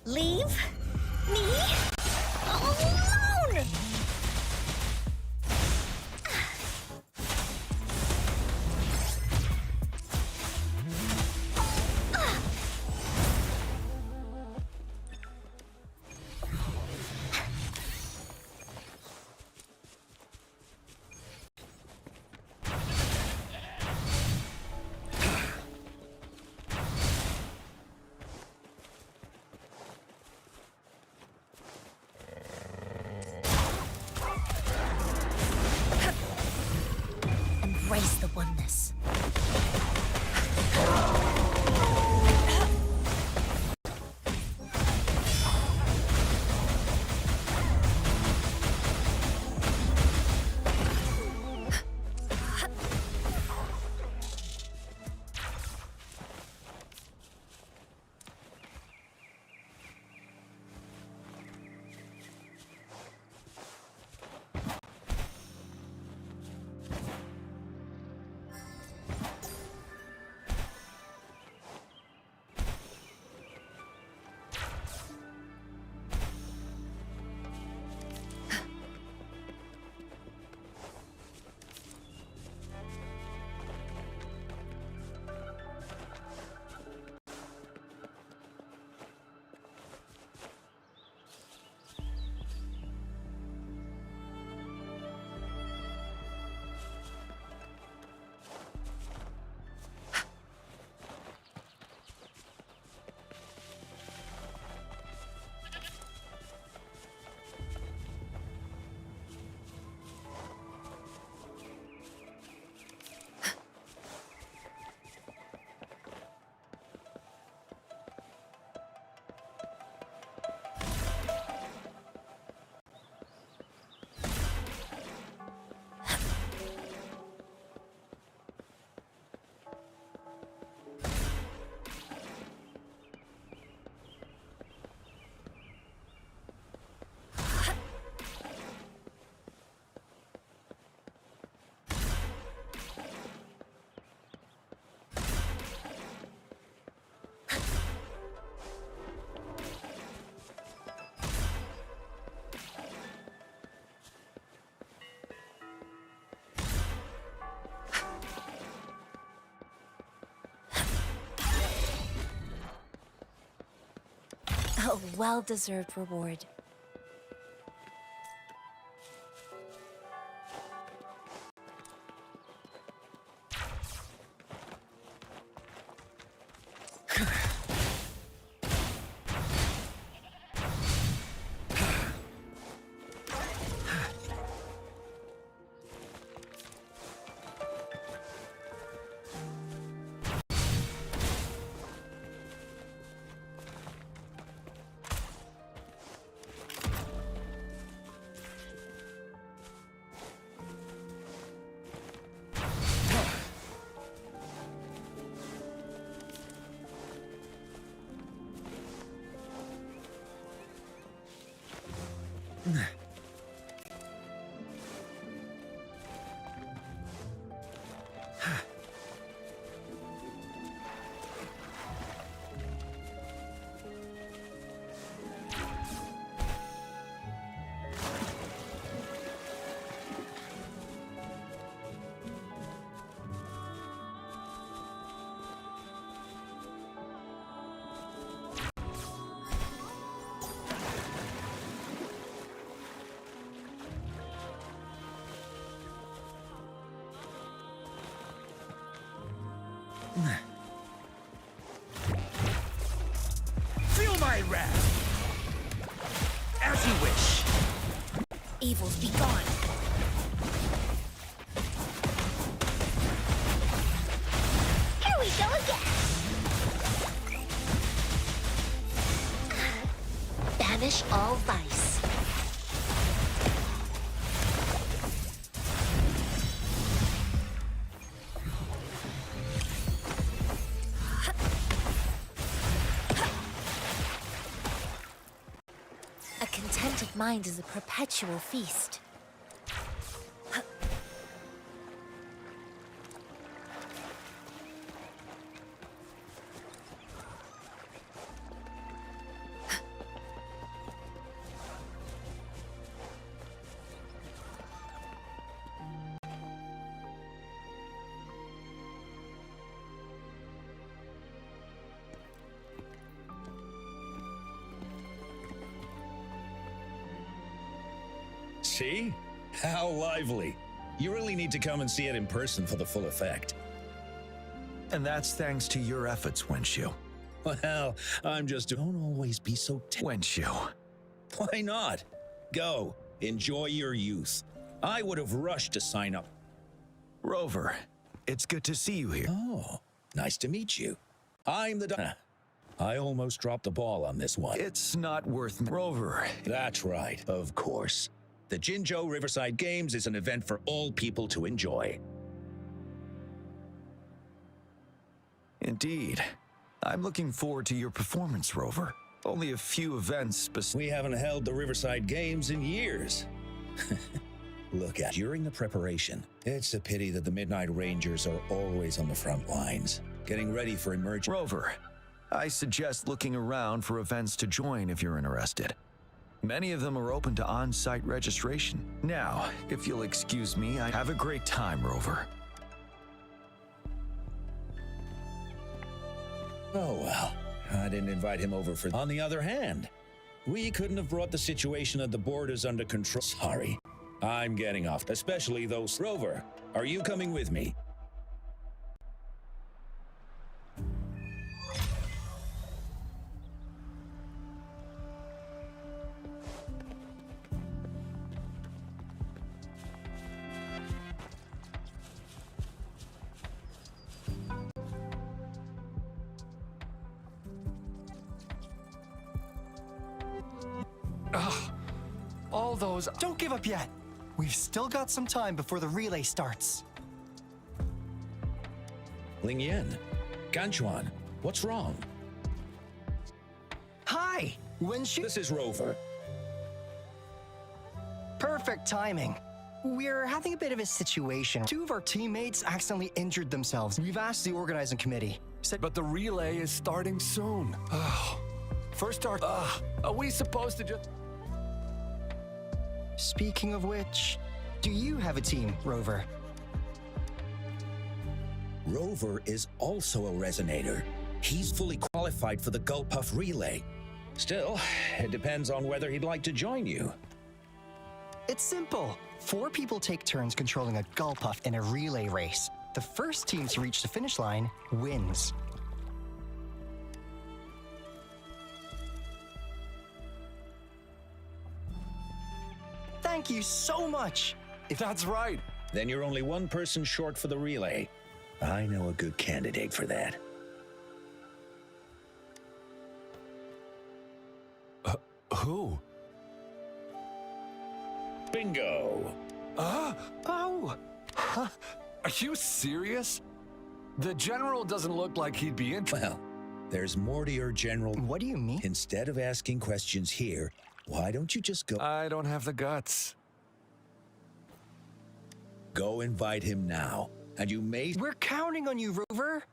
Leave me alone! Embrace the oneness. A well-deserved reward. Feel my wrath! As you wish! Evils be gone. Here we go again. Banish all vice. A contented mind is a perpetual feast. See? How lively. You really need to come and see it in person for the full effect. And that's thanks to your efforts, WUethering. Well, I'm just... Don't always be so... WUethering. Why not? Go. Enjoy your youth. I would have rushed to sign up. Rover, it's good to see you here. Oh, nice to meet you. I'm the... I almost dropped the ball on this one. It's not worth... Rover. That's right, of course. The Jinzhou Riverside Games is an event for all people to enjoy. Indeed. I'm looking forward to your performance, Rover. Only a few events, We haven't held the Riverside Games in years. Look at during the preparation. It's a pity that the Midnight Rangers are always on the front lines, getting ready for emergence. Rover, I suggest looking around for events to join if you're interested. Many of them are open to on-site registration. Now, if you'll excuse me, I have a great time, Rover. Oh well, I didn't invite him over for... On the other hand, we couldn't have brought the situation at the borders under control. Sorry, I'm getting off, especially those... Rover, are you coming with me? All those... Don't give up yet. We've still got some time before the relay starts. Ling Yan, Ganchuan, what's wrong? Hi! This is Rover. Perfect timing. We're having a bit of a situation. Two of our teammates accidentally injured themselves. We've asked the organizing committee. But the relay is starting soon. First start... are we supposed to just... Speaking of which, do you have a team, Rover? Rover is also a resonator. He's fully qualified for the Gulpuff relay. Still, it depends on whether he'd like to join you. It's simple. 4 people take turns controlling a Gulpuff in a relay race. The first team to reach the finish line wins. Thank you so much. That's right. Then you're only one person short for the relay. I know a good candidate for that. Who? Bingo! Oh! Are you serious? The general doesn't look like he'd be interested. Well, there's more to your general... What do you mean? Instead of asking questions here, why don't you just go... I don't have the guts. Go invite him now, and you may... We're counting on you, Rover.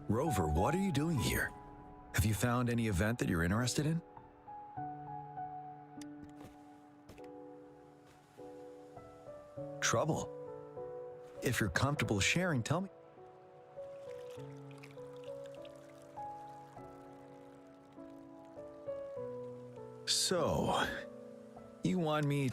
Rover, what are you doing here? Have you found any event that you're interested in? Trouble? If you're comfortable sharing, tell me. So, you want me...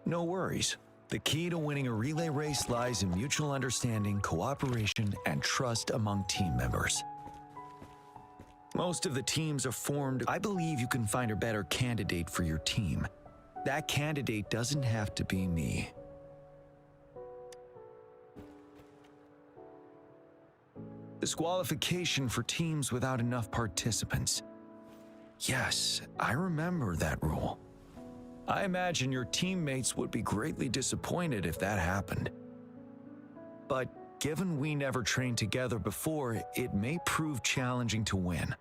No worries. The key to winning a relay race lies in mutual understanding, cooperation, and trust among team members. Most of the teams are formed. I believe you can find a better candidate for your team. That candidate doesn't have to be me. Disqualification for teams without enough participants. Yes, I remember that rule. I imagine your teammates would be greatly disappointed if that happened. But given we never trained together before, it may prove challenging to win.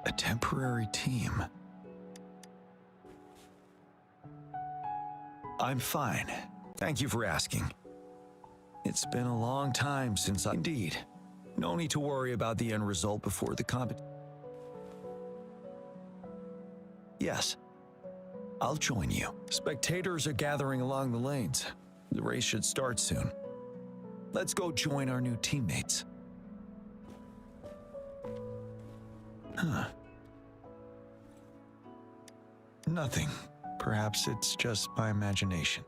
A temporary team. I'm fine. Thank you for asking. It's been a long time since Indeed. No need to worry about the end result before the competition. Yes. I'll join you. Spectators are gathering along the lanes. The race should start soon. Let's go join our new teammates. Huh. Nothing. Perhaps it's just my imagination.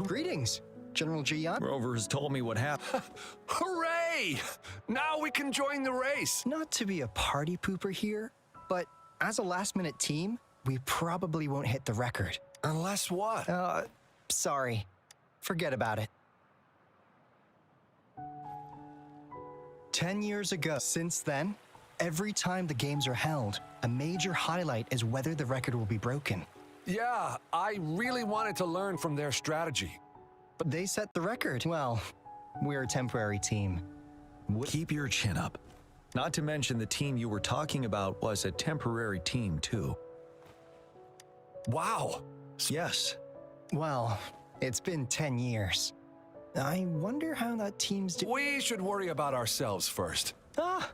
Greetings, General Gian. Rover has told me what happened. Hooray! Now we can join the race. Not to be a party pooper here, but as a last-minute team, we probably won't hit the record. Unless what? Sorry. Forget about it. 10 years ago. Since then, every time the games are held, a major highlight is whether the record will be broken. Yeah, I really wanted to learn from their strategy. But they set the record. Well, we're a temporary team. Keep your chin up. Not to mention the team you were talking about was a temporary team too. Wow. Yes. Well, it's been 10 years. I wonder how that team's We should worry about ourselves first. Ah,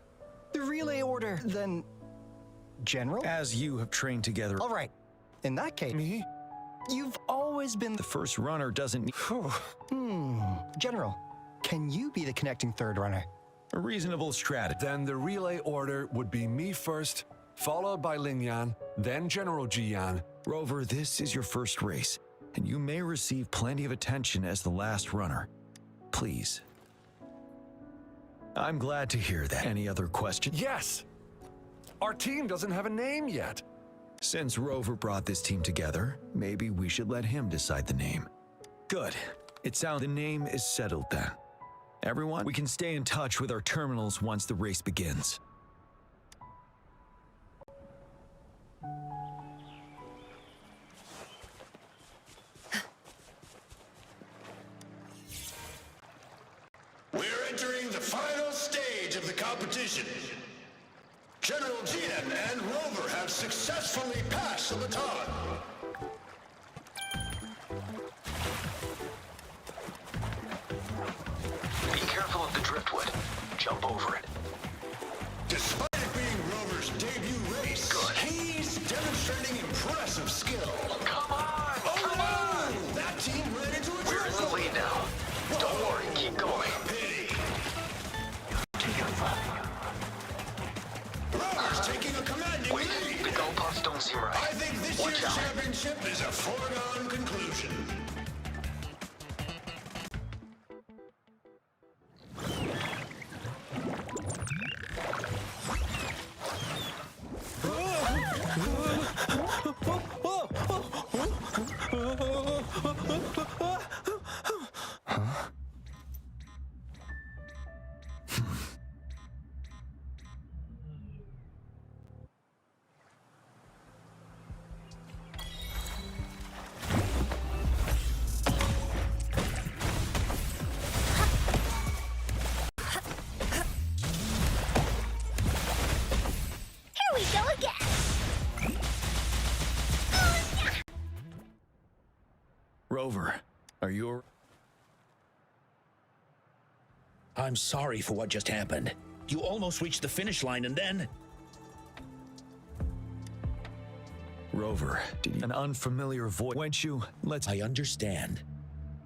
the relay order. Then, General? As you have trained together. All right. In that case, Me? you've always been The first runner doesn't need General, can you be the connecting third runner? a reasonable strategy. Then the relay order would be me first, followed by Lingyan, then General Jian. Rover, this is your first race, and you may receive plenty of attention as the last runner. Please. I'm glad to hear that. Any other questions? Yes! Our team doesn't have a name yet. Since Rover brought this team together, maybe we should let him decide the name. Good. It sounds the name is settled then. Everyone, we can stay in touch with our terminals once the race begins. We're entering the final stage of the competition. General Jian and Rover have successfully passed the baton. Be careful of the driftwood. Jump over it. Despite it being Rover's debut race, he's demonstrating impressive skill. Come on! Oh Come no! on! That team ran into a We're in the driftwood. lead now. Don't worry, keep going. Pity. Rover's taking a commanding Wait, lead. the goalposts don't seem right. I think this Watch year's out. championship is a foregone conclusion. Here we go again. Rover, are you... I'm sorry for what just happened. You almost reached the finish line and then... Rover, did you... An unfamiliar voice... Went you... Let's... I understand.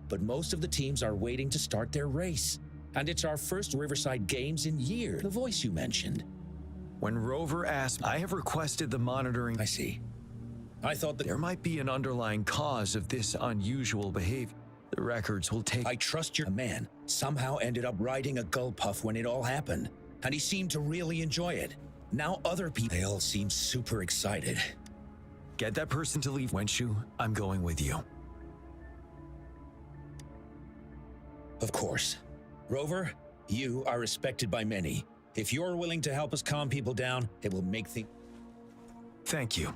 But most of the teams are waiting to start their race. And it's our first Riverside Games in years. The voice you mentioned. When Rover asked, I have requested the monitoring... I see. I thought that... There might be an underlying cause of this unusual behavior. The records will take... I trust your man somehow ended up riding a gull puff when it all happened. And he seemed to really enjoy it. Now other people... They all seem super excited. Get that person to leave. Wenshu, I'm going with you. Of course. Rover, you are respected by many. If you're willing to help us calm people down, it will make things... Thank you.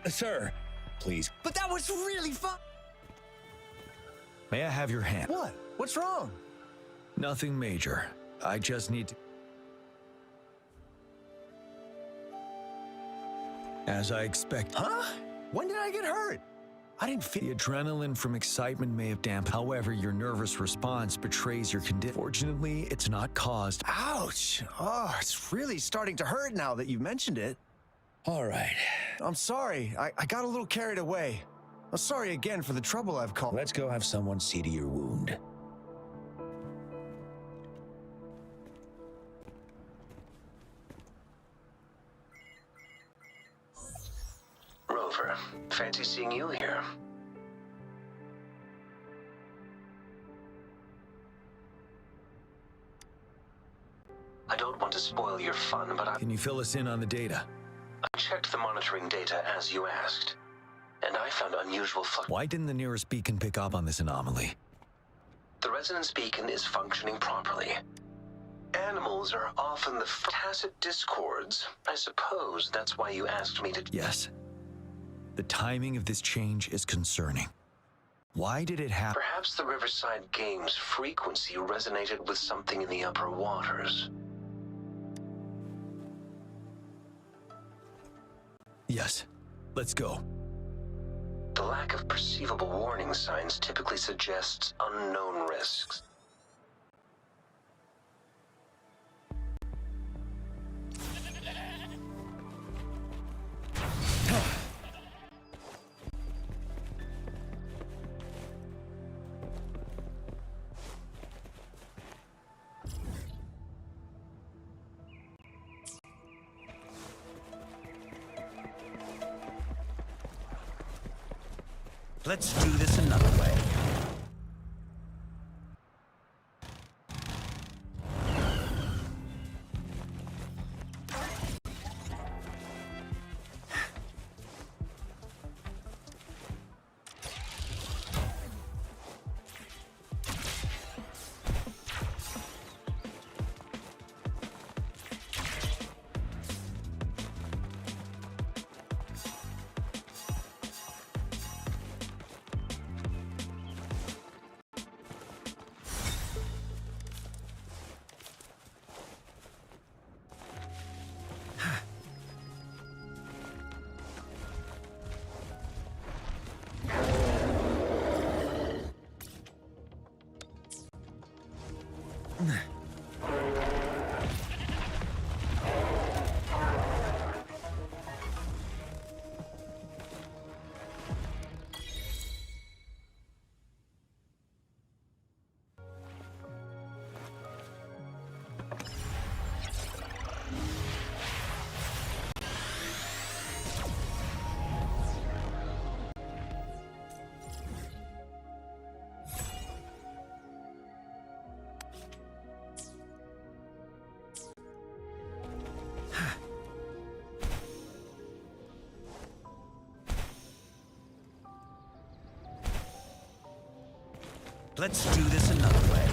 Sir, please. But that was really fun. May I have your hand? What? What's wrong? Nothing major. I just need to... As I expect. Huh? When did I get hurt? I didn't feel... The adrenaline from excitement may have dampened. However, your nervous response betrays your condition. Fortunately, it's not caused. Ouch. Oh, it's really starting to hurt now that you mentioned it. All right. I'm sorry. I got a little carried away. I'm sorry again for the trouble I've caused. Let's go have someone see to your wound. Rover, fancy seeing you here. I don't want to spoil your fun, but Can you fill us in on the data? I checked the monitoring data as you asked, and I found unusual Why didn't the nearest beacon pick up on this anomaly? The resonance beacon is functioning properly. Animals are often the tacit discords. I suppose that's why you asked me to... Yes. The timing of this change is concerning. Why did it happen? Perhaps the Riverside Games frequency resonated with something in the upper waters. Yes. Let's go. The lack of perceivable warning signs typically suggests unknown risks. Let's do this another way. Let's do this another way.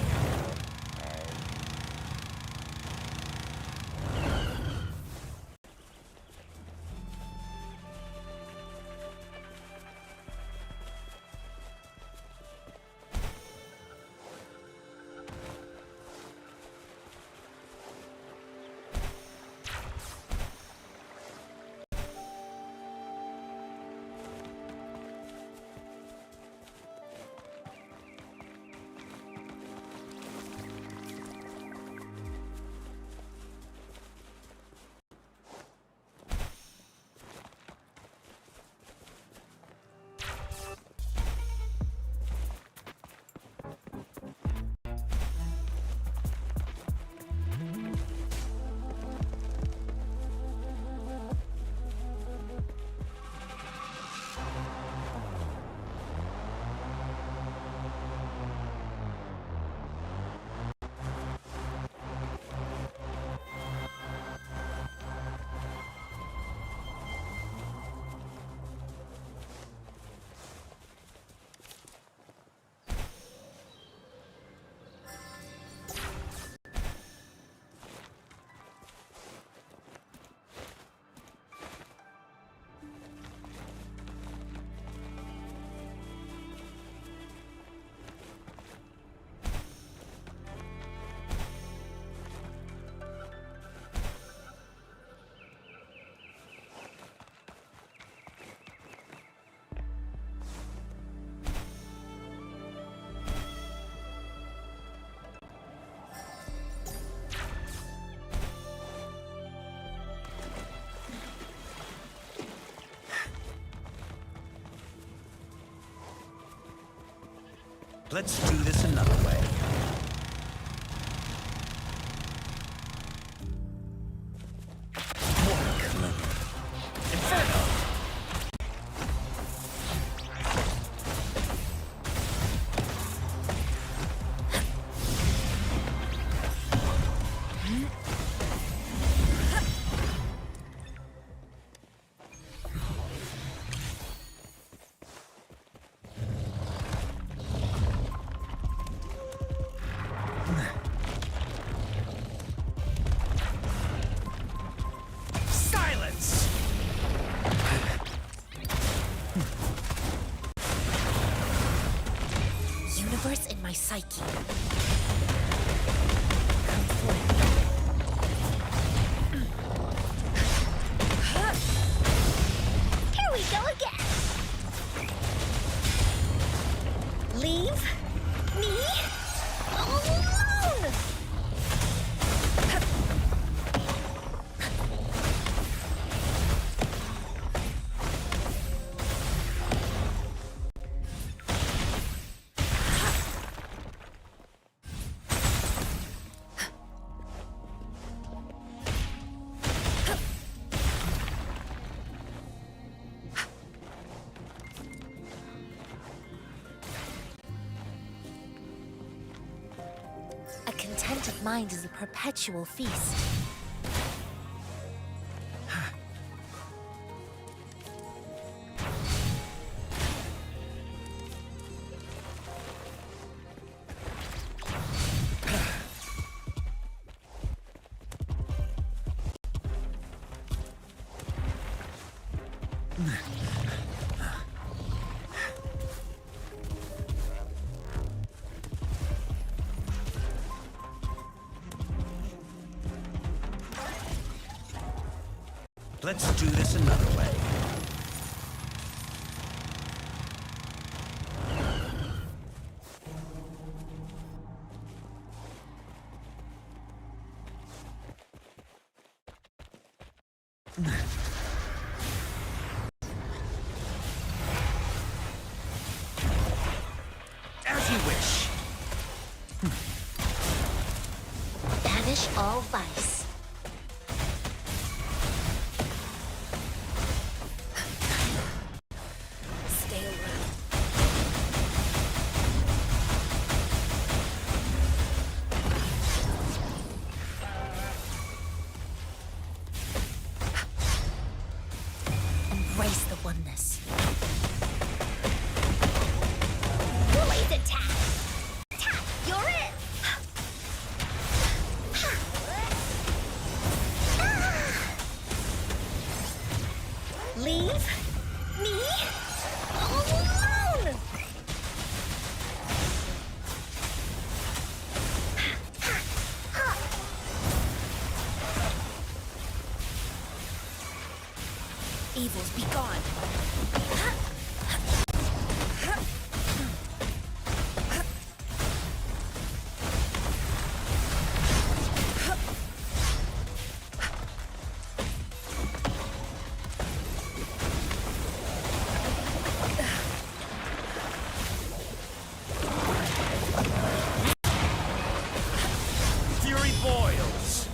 Let's do this another way. Inferno! Silence! Universe in my psyche. Here we go again. Leave me alone. A contented mind is a perpetual feast. Let's do this another way. As you wish. Banish all vice. Stay alert. Embrace the oneness. Blaze attack! Attack! You're it! Leave me alone! Evils be gone. Fury boils.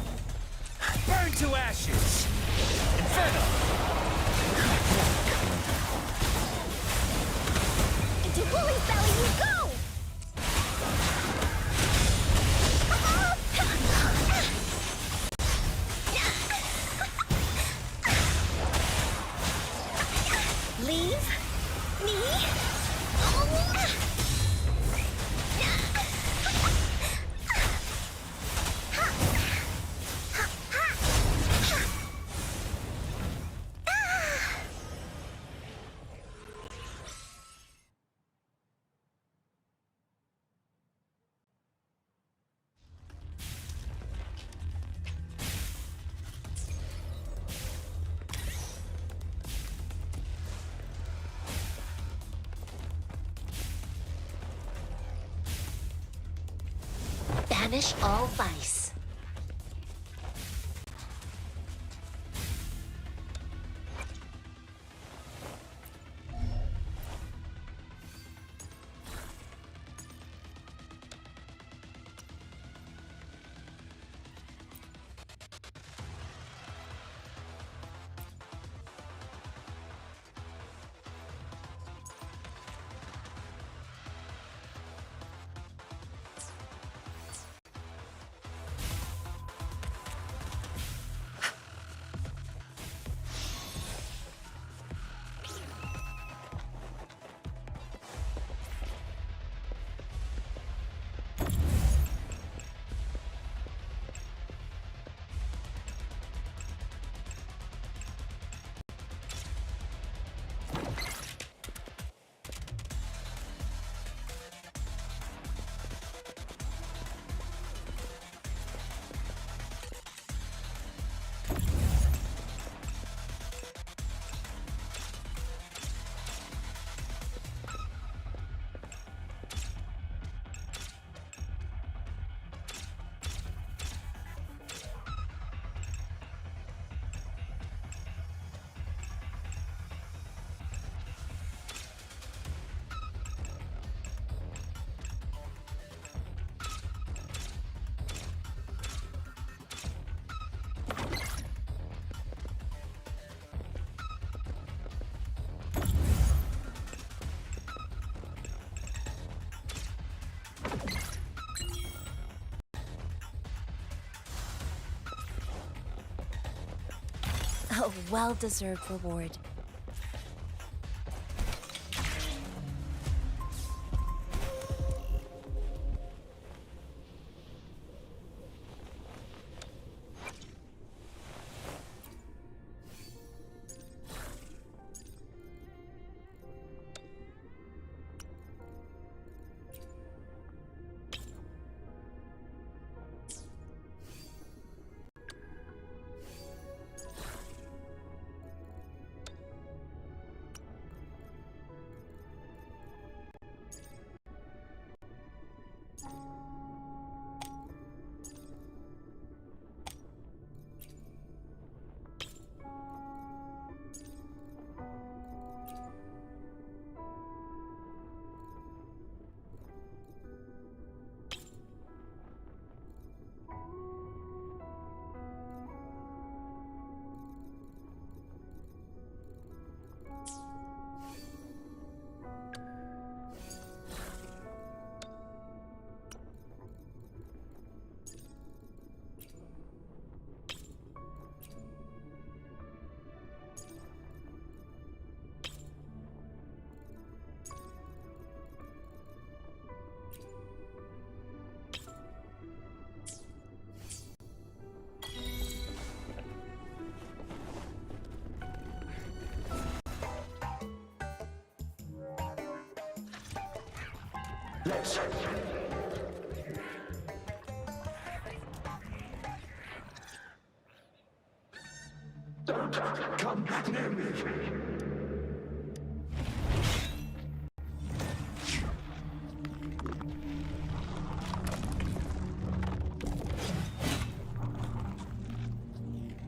Burn to ashes. Inferno! Into Wooly's belly you go! Leave me alone! Banish all vice. well-deserved reward. Let's... Don't come near me!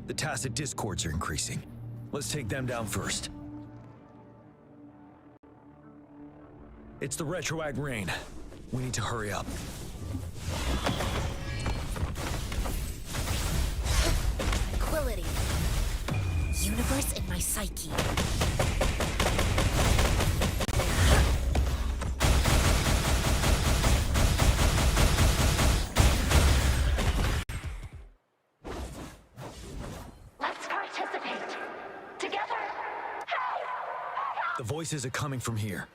The tacit discords are increasing. Let's take them down first. It's the retroact rain. We need to hurry up. Tranquility. Universe in my psyche. Let's participate. Together. The voices are coming from here.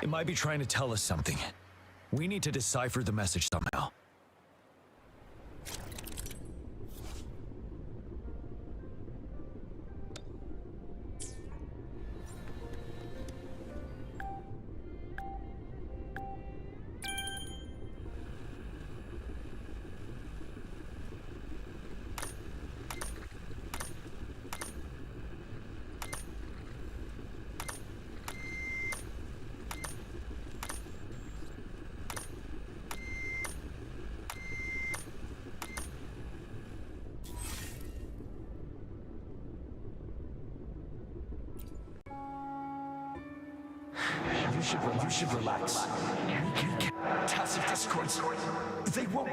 It might be trying to tell us something. We need to decipher the message somehow. You should relax. Tacit discords. They won't.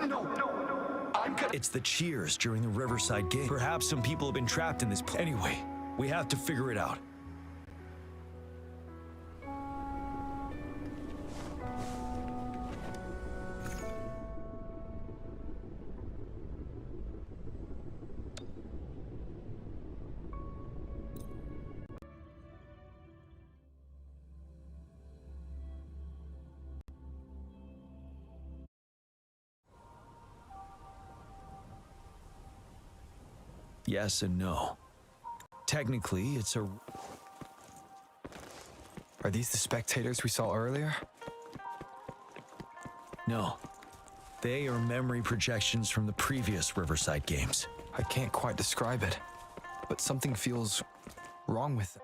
No. I'm gonna... It's the cheers during the Riverside game. Perhaps some people have been trapped in this place. Anyway, we have to figure it out. Yes and no. Technically, it's a... Are these the spectators we saw earlier? No. They are memory projections from the previous Riverside games. I can't quite describe it, but something feels wrong with it.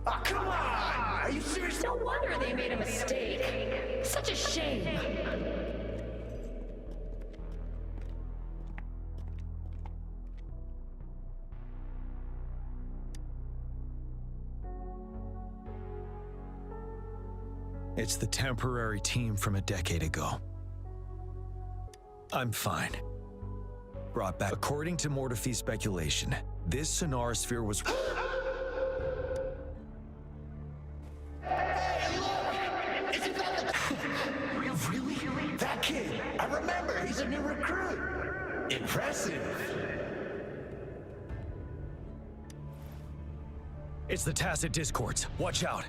Oh, come on! Are you serious? No wonder they made a mistake. Such a shame. It's the temporary team from a decade ago. I'm fine. Brought back. According to Mortefi's speculation, This sonorosphere was... Really? That kid! I remember, he's a new recruit! Impressive! It's the tacit discords. Watch out.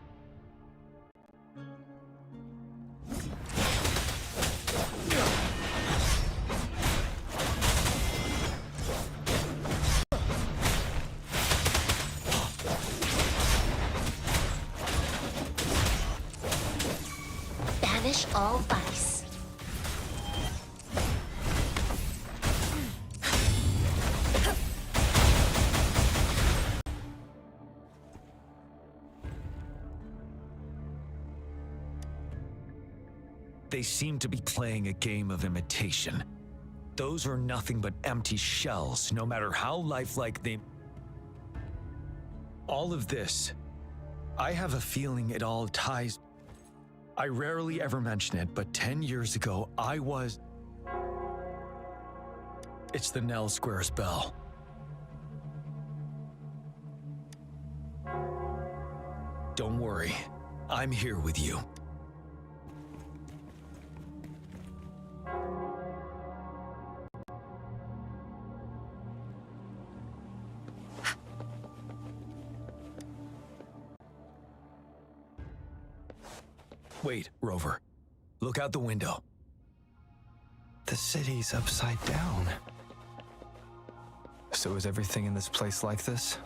Banish all vice. They seem to be playing a game of imitation. Those are nothing but empty shells, no matter how lifelike they... All of this, I have a feeling it all ties... I rarely ever mention it, but 10 years ago, I was... It's the Nell Squares bell. Don't worry, I'm here with you. Wait, Rover. Look out the window. The city's upside down. So is everything in this place like this?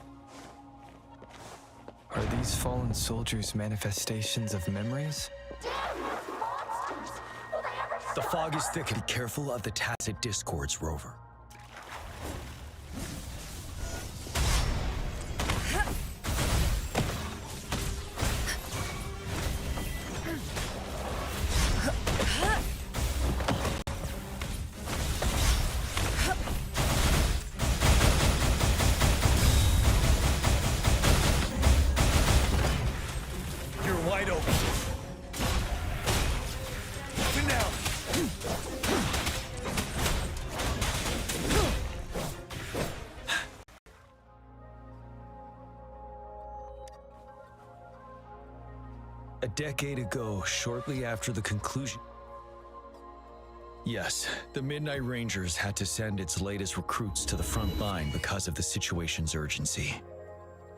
Are these fallen soldiers manifestations of memories? The fog is thick. Be careful of the tacit discords, Rover. Wide open. Open now. A decade ago, shortly after the conclusion... Yes, the Midnight Rangers had to send its latest recruits to the front line because of the situation's urgency.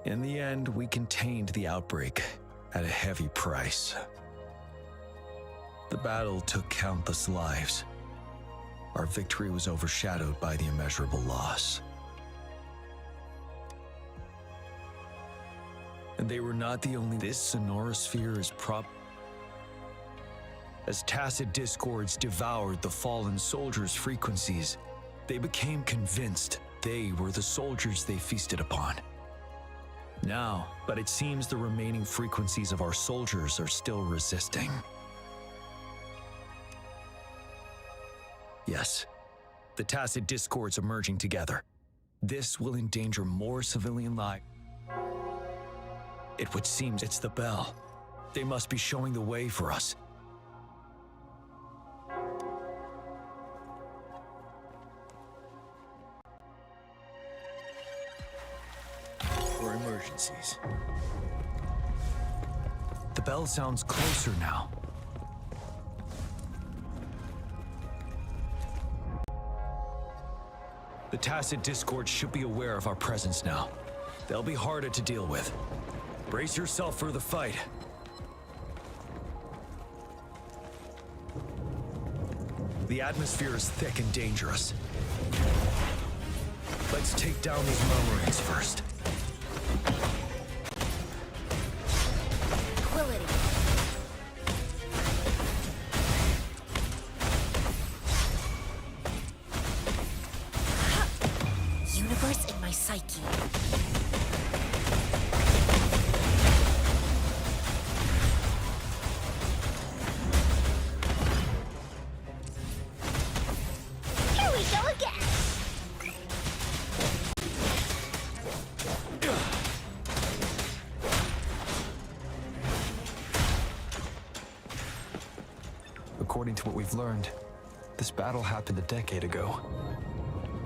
In the end, we contained the outbreak at a heavy price. The battle took countless lives. Our victory was overshadowed by the immeasurable loss. And they were not the only... This sonorosphere is As tacit discords devoured the fallen soldiers' frequencies, they became convinced they were the soldiers they feasted upon. Now, but it seems the remaining frequencies of our soldiers are still resisting. Yes, the tacit discords are merging together. This will endanger more civilian lives. It would seem it's the bell. They must be showing the way for us. For emergencies. The bell sounds closer now. The tacit discord should be aware of our presence now. They'll be harder to deal with. Brace yourself for the fight. The atmosphere is thick and dangerous. Let's take down these murmurings first. Universe in my psyche. Here we go again. According to what we've learned, this battle happened a decade ago.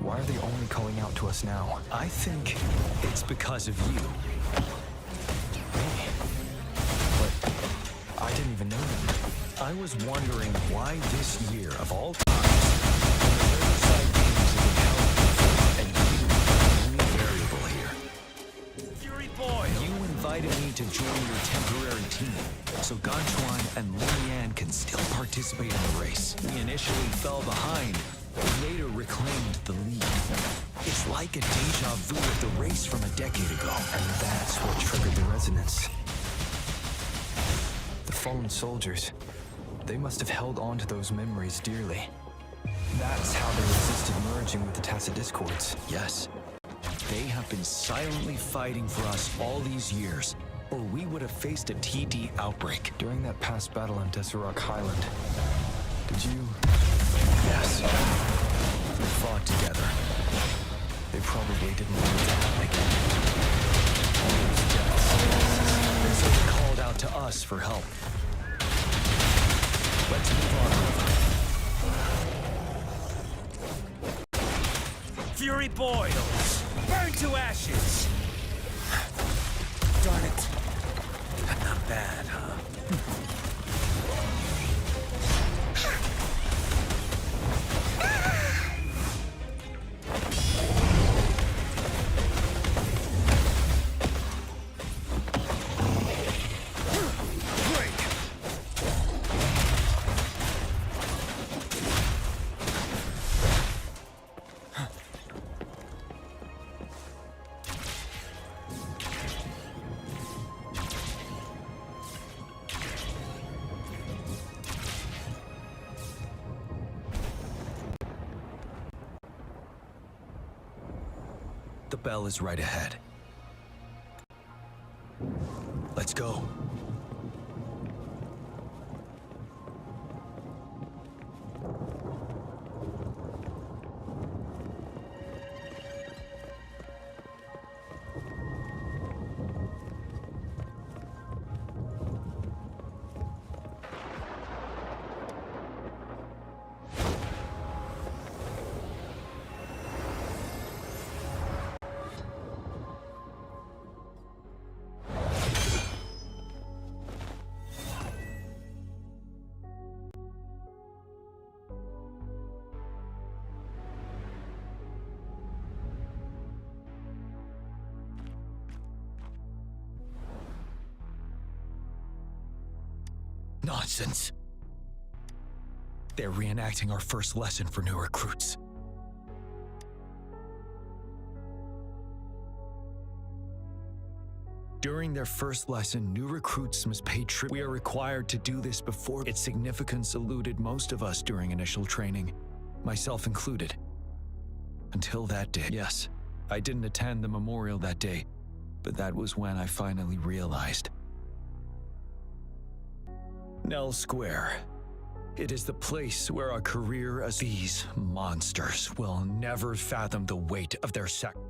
Why are they only calling out to us now? I think it's because of you. Hey. But I didn't even know them. I was wondering why this year of all times, when the Riverside Games have been held before, and you were the only variable here. Fury Boy! You invited me to join your temporary team, so Ganchuan and WUπρωN can still participate in the race. We initially fell behind, but later reclaimed the lead. It's like a deja vu of the race from a decade ago. And that's what triggered the resonance. The fallen soldiers, they must have held on to those memories dearly. That's how they resisted merging with the Tacit Discords. Yes. They have been silently fighting for us all these years, or we would have faced a TD outbreak. During that past battle on Desert Highland, did you... Yes. We fought together. They probably didn't want it to happen again. All those deaths. So they called out to us for help. Let's move on. Fury boils! Burn to ashes! Darn it. Not bad, huh? The bell is right ahead. Let's go. Nonsense. They're reenacting our first lesson for new recruits. During their first lesson, new recruits must pay tribute. We are required to do this before its significance eluded most of us during initial training, myself included. Until that day. Yes, I didn't attend the memorial that day, but that was when I finally realized. Nell Square. It is the place where our career as these monsters will never fathom the weight of their sacrifice.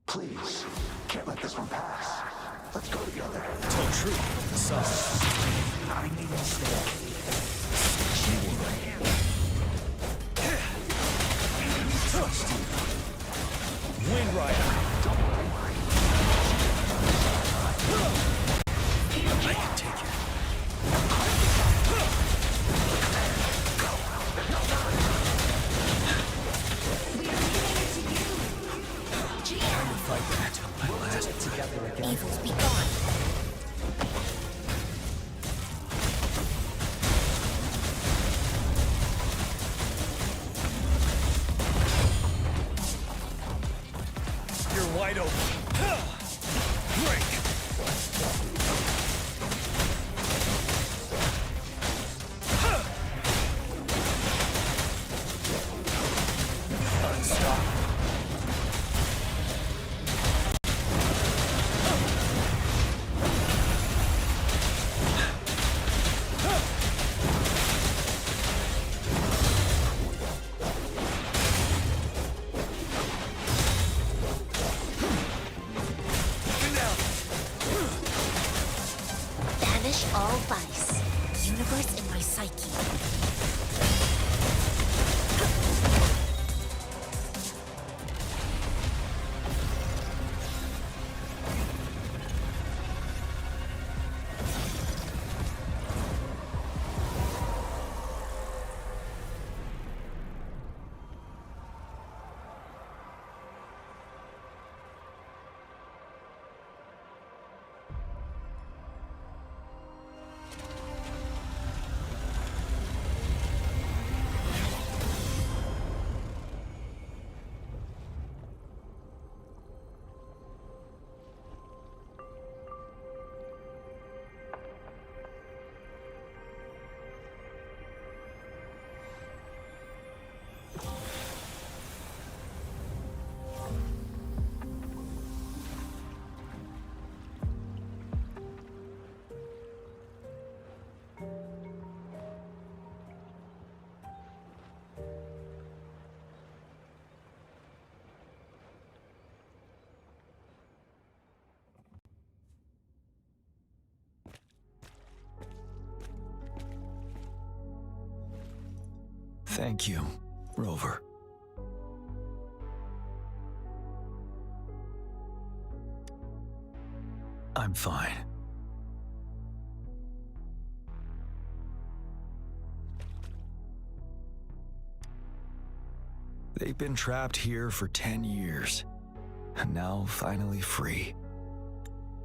Please, can't let this one pass. Let's go together. Tell truth, son. I need to stay. Trust you. Wind Rider. I can take it. Time to fight that till my last breath. Evils be gone. You're wide open. Break! Thank you, Rover. I'm fine. They've been trapped here for 10 years, and now finally free.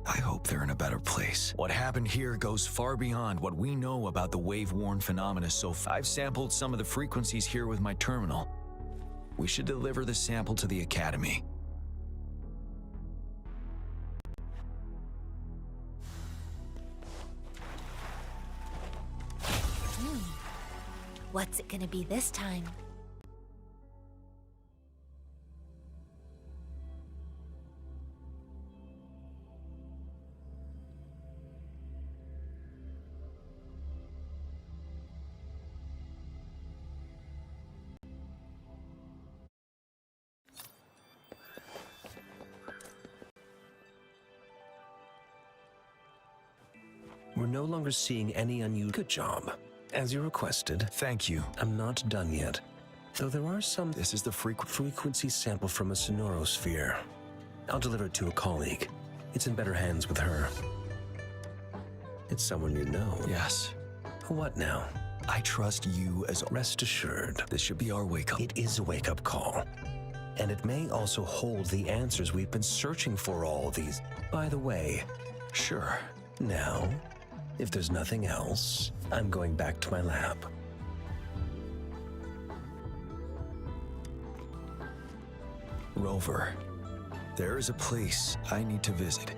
I hope they're in a better place. What happened here goes far beyond what we know about the wave-worn phenomena so far. I've sampled some of the frequencies here with my terminal. We should deliver the sample to the Academy. What's it gonna be this time? We're no longer seeing any unusual. Good job. As you requested. Thank you. I'm not done yet. Though there are some. This is the frequency sample from a sonorosphere. I'll deliver it to a colleague. It's in better hands with her. It's someone you know. Yes. What now? I trust you as. Rest assured. This should be our wake-up. It is a wake-up call. And it may also hold the answers we've been searching for all these. By the way. Sure. Now, if there's nothing else, I'm going back to my lab. Rover, there is a place I need to visit.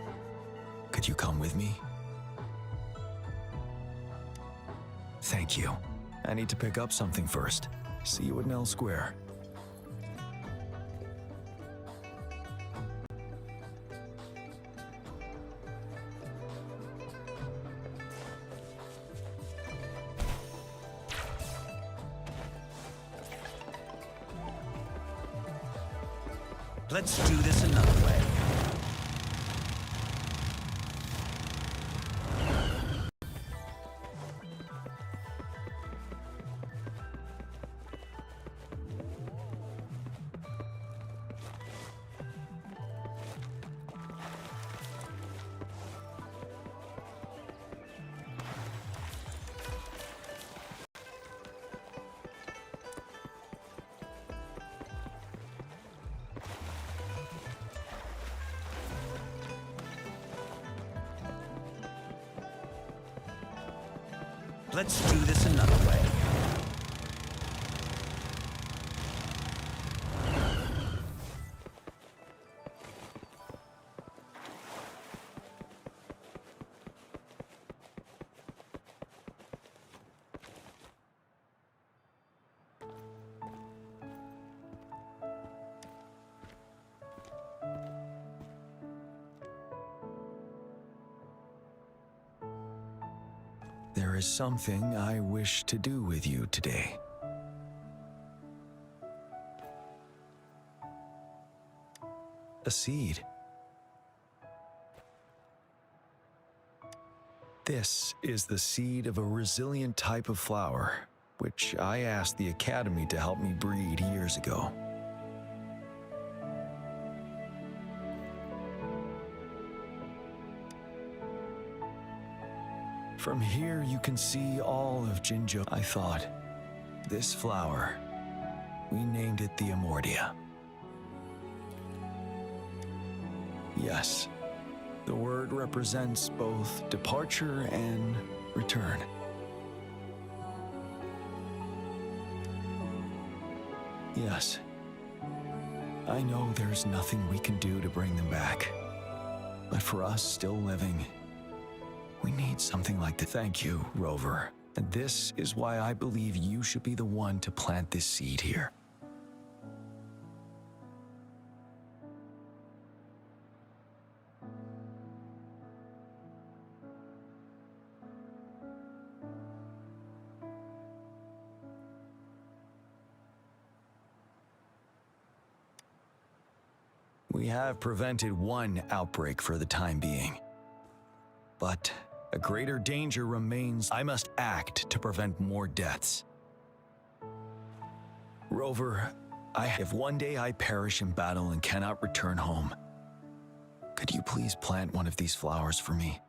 Could you come with me? Thank you. I need to pick up something first. See you at Nell Square. Let's do this another way. Let's do this another way. There is something I wish to do with you today. A seed. This is the seed of a resilient type of flower, which I asked the Academy to help me breed years ago. From here, you can see all of Jinzhou. I thought, this flower, we named it the Amortia. Yes, the word represents both departure and return. Yes, I know there's nothing we can do to bring them back, but for us still living, we need something like that. Thank you, Rover. And this is why I believe you should be the one to plant this seed here. We have prevented one outbreak for the time being, but a greater danger remains. I must act to prevent more deaths. Rover, if one day I perish in battle and cannot return home, could you please plant one of these flowers for me?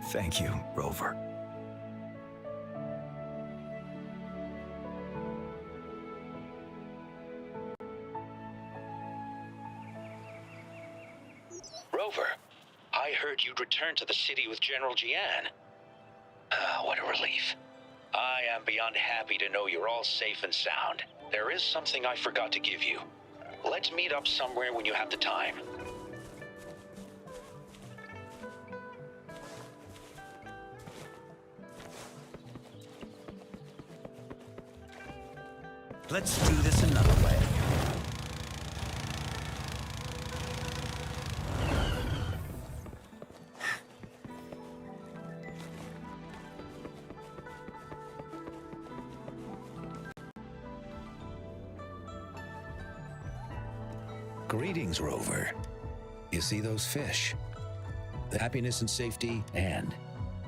Thank you, Rover. Rover, I heard you'd returned to the city with General GUy'EN. What a relief. I am beyond happy to know you're all safe and sound. There is something I forgot to give you. Let's meet up somewhere when you have the time. Let's do this another way. Greetings, Rover. You see those fish? The happiness and safety, and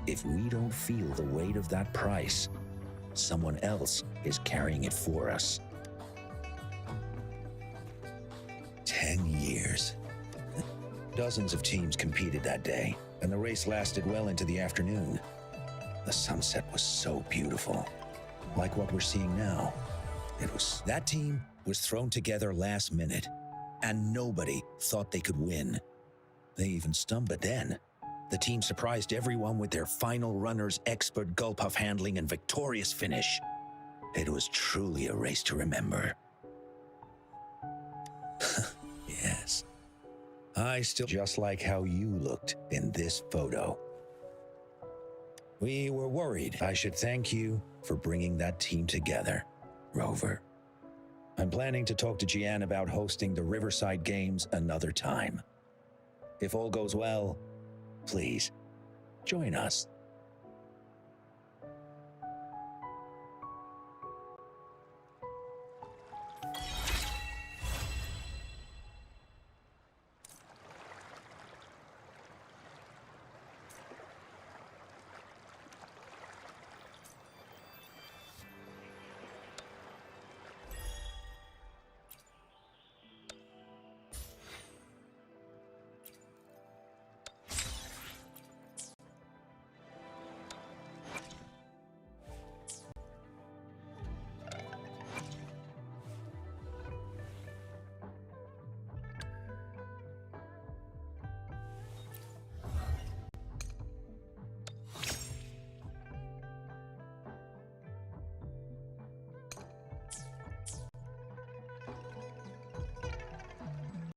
if we don't feel the weight of that price, someone else is carrying it for us. 10 years. Dozens of teams competed that day, and the race lasted well into the afternoon. The sunset was so beautiful, like what we're seeing now. That team was thrown together last minute, and nobody thought they could win. They even stumbled. But then, the team surprised everyone with their final runner's expert gulp-puff handling and victorious finish. It was truly a race to remember. Yes. I still just like how you looked in this photo. We were worried. I should thank you for bringing that team together, Rover. I'm planning to talk to GUy'EN about hosting the Riverside Games another time. If all goes well, please, join us.